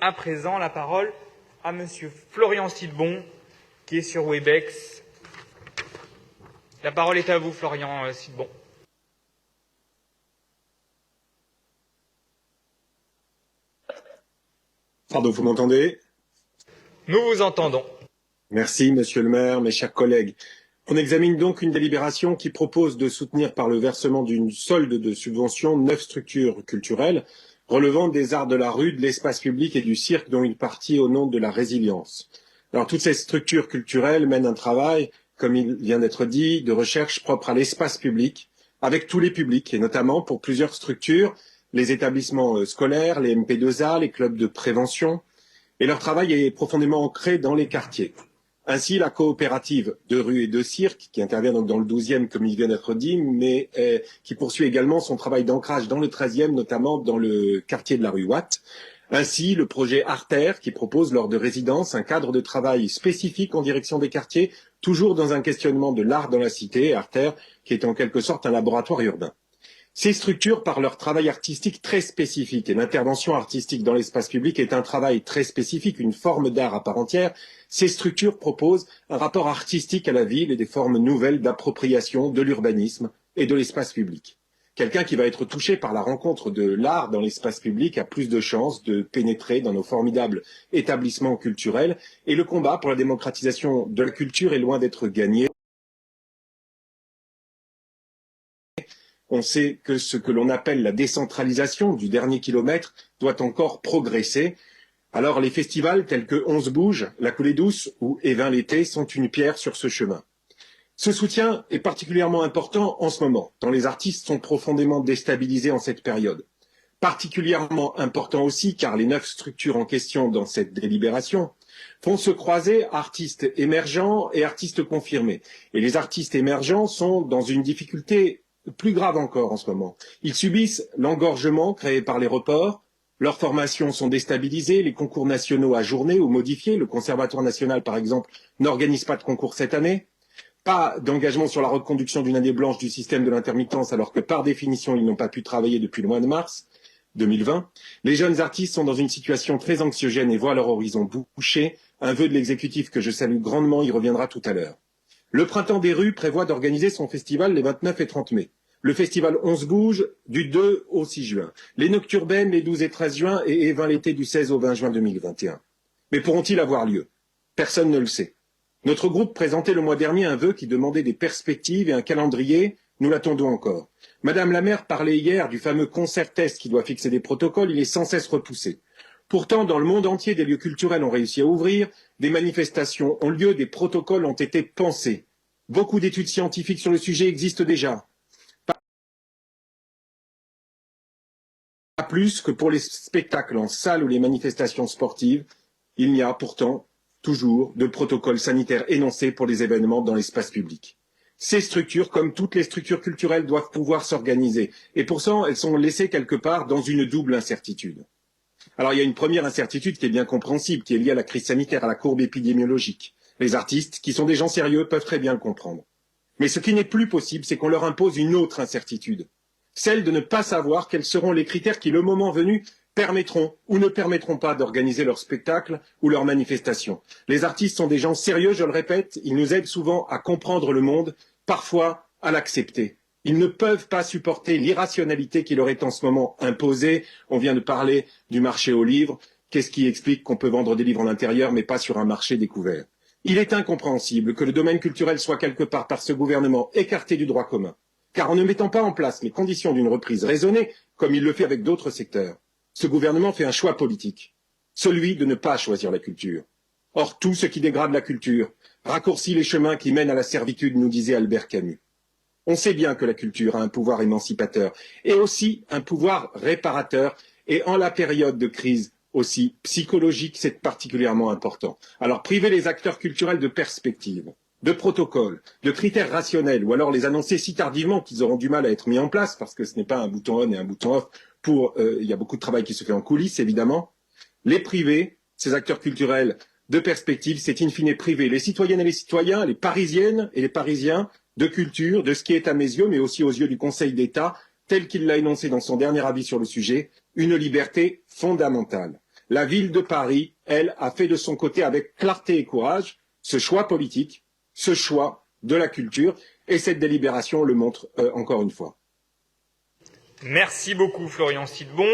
à présent la parole à Monsieur Florian Silbon, qui est sur Webex. La parole est à vous, Florian Silbon. Pardon, vous m'entendez? Nous vous entendons. Merci, Monsieur le maire, mes chers collègues. On examine donc une délibération qui propose de soutenir par le versement d'une solde de subvention 9 structures culturelles relevant des arts de la rue, de l'espace public et du cirque, dont une partie au nom de la résilience. Alors, toutes ces structures culturelles mènent un travail, comme il vient d'être dit, de recherche propre à l'espace public, avec tous les publics, et notamment pour plusieurs structures, les établissements scolaires, les MP2A, les clubs de prévention, et leur travail est profondément ancré dans les quartiers. Ainsi, la coopérative de rue et de cirque, qui intervient donc dans le 12e, comme il vient d'être dit, mais qui poursuit également son travail d'ancrage dans le 13e, notamment dans le quartier de la rue Watt. Ainsi, le projet Arter, qui propose lors de résidence un cadre de travail spécifique en direction des quartiers, toujours dans un questionnement de l'art dans la cité, Arter, qui est en quelque sorte un laboratoire urbain. Ces structures, par leur travail artistique très spécifique, et l'intervention artistique dans l'espace public est un travail très spécifique, une forme d'art à part entière, ces structures proposent un rapport artistique à la ville et des formes nouvelles d'appropriation de l'urbanisme et de l'espace public. Quelqu'un qui va être touché par la rencontre de l'art dans l'espace public a plus de chances de pénétrer dans nos formidables établissements culturels, et le combat pour la démocratisation de la culture est loin d'être gagné. On sait que ce que l'on appelle la décentralisation du dernier kilomètre doit encore progresser. Alors les festivals tels que 11 Bouge, La Coulée Douce ou Évin l'été sont une pierre sur ce chemin. Ce soutien est particulièrement important en ce moment, tant les artistes sont profondément déstabilisés en cette période. Particulièrement important aussi car les 9 structures en question dans cette délibération font se croiser artistes émergents et artistes confirmés. Et les artistes émergents sont dans une difficulté plus grave encore en ce moment. Ils subissent l'engorgement créé par les reports, leurs formations sont déstabilisées, les concours nationaux ajournés ou modifiés, le Conservatoire national par exemple n'organise pas de concours cette année, pas d'engagement sur la reconduction d'une année blanche du système de l'intermittence alors que par définition ils n'ont pas pu travailler depuis le mois de mars 2020. Les jeunes artistes sont dans une situation très anxiogène et voient leur horizon bouché. Un vœu de l'exécutif que je salue grandement y reviendra tout à l'heure. Le Printemps des rues prévoit d'organiser son festival les 29 et 30 mai. Le festival 11 Bouge du 2 au 6 juin. Les Nocturbaines les 12 et 13 juin et Évin l'été du 16 au 20 juin 2021. Mais pourront-ils avoir lieu? Personne ne le sait. Notre groupe présentait le mois dernier un vœu qui demandait des perspectives et un calendrier. Nous l'attendons encore. Madame la maire parlait hier du fameux concert test qui doit fixer des protocoles. Il est sans cesse repoussé. Pourtant, dans le monde entier, des lieux culturels ont réussi à ouvrir, des manifestations ont lieu, des protocoles ont été pensés. Beaucoup d'études scientifiques sur le sujet existent déjà. Pas plus que pour les spectacles en salle ou les manifestations sportives, il n'y a pourtant toujours de protocole sanitaire énoncé pour les événements dans l'espace public. Ces structures, comme toutes les structures culturelles, doivent pouvoir s'organiser. Et pour ça, elles sont laissées quelque part dans une double incertitude. Alors il y a une première incertitude qui est bien compréhensible, qui est liée à la crise sanitaire, à la courbe épidémiologique. Les artistes, qui sont des gens sérieux, peuvent très bien le comprendre. Mais ce qui n'est plus possible, c'est qu'on leur impose une autre incertitude, celle de ne pas savoir quels seront les critères qui, le moment venu, permettront ou ne permettront pas d'organiser leur spectacle ou leur manifestation. Les artistes sont des gens sérieux, je le répète, ils nous aident souvent à comprendre le monde, parfois à l'accepter. Ils ne peuvent pas supporter l'irrationalité qui leur est en ce moment imposée. On vient de parler du marché aux livres. Qu'est-ce qui explique qu'on peut vendre des livres en intérieur mais pas sur un marché découvert? Il est incompréhensible que le domaine culturel soit quelque part par ce gouvernement écarté du droit commun. Car en ne mettant pas en place les conditions d'une reprise raisonnée, comme il le fait avec d'autres secteurs, ce gouvernement fait un choix politique, celui de ne pas choisir la culture. Or, tout ce qui dégrade la culture raccourcit les chemins qui mènent à la servitude, nous disait Albert Camus. On sait bien que la culture a un pouvoir émancipateur et aussi un pouvoir réparateur, et en la période de crise aussi psychologique, c'est particulièrement important. Alors, priver les acteurs culturels de perspectives, de protocoles, de critères rationnels, ou alors les annoncer si tardivement qu'ils auront du mal à être mis en place, parce que ce n'est pas un bouton on et un bouton off, il y a beaucoup de travail qui se fait en coulisses, évidemment. Les priver, ces acteurs culturels, de perspectives, c'est in fine priver les citoyennes et les citoyens, les parisiennes et les parisiens, de culture, de ce qui est à mes yeux, mais aussi aux yeux du Conseil d'État, tel qu'il l'a énoncé dans son dernier avis sur le sujet, une liberté fondamentale. La ville de Paris, elle, a fait de son côté avec clarté et courage ce choix politique, ce choix de la culture, et cette délibération le montre encore une fois. Merci beaucoup, Florian Sidbon.